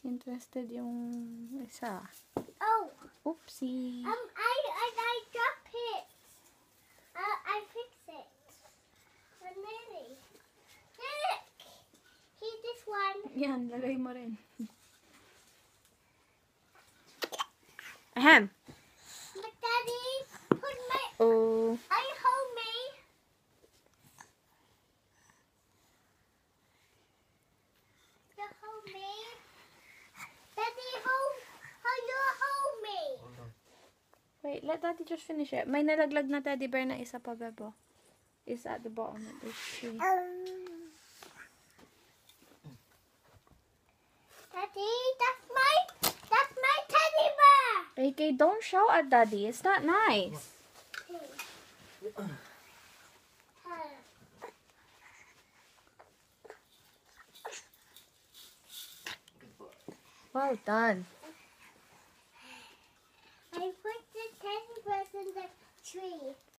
Interested yung isa. Oh. Oopsie. I drop it. I fix it. And Lily. Look. Here's this one. Yan, lagay mo rin. Ahem. But Daddy, put my. Oh. Are you hold me? You hold me. Daddy, you hold me. Wait, let Daddy just finish it. May nalaglag na teddy bear na isa pa, Bebo. Is at the bottom of this tree. Daddy, that's my teddy bear. AK, don't shout at Daddy. It's not nice. Well done. I put the teddy bears in the tree.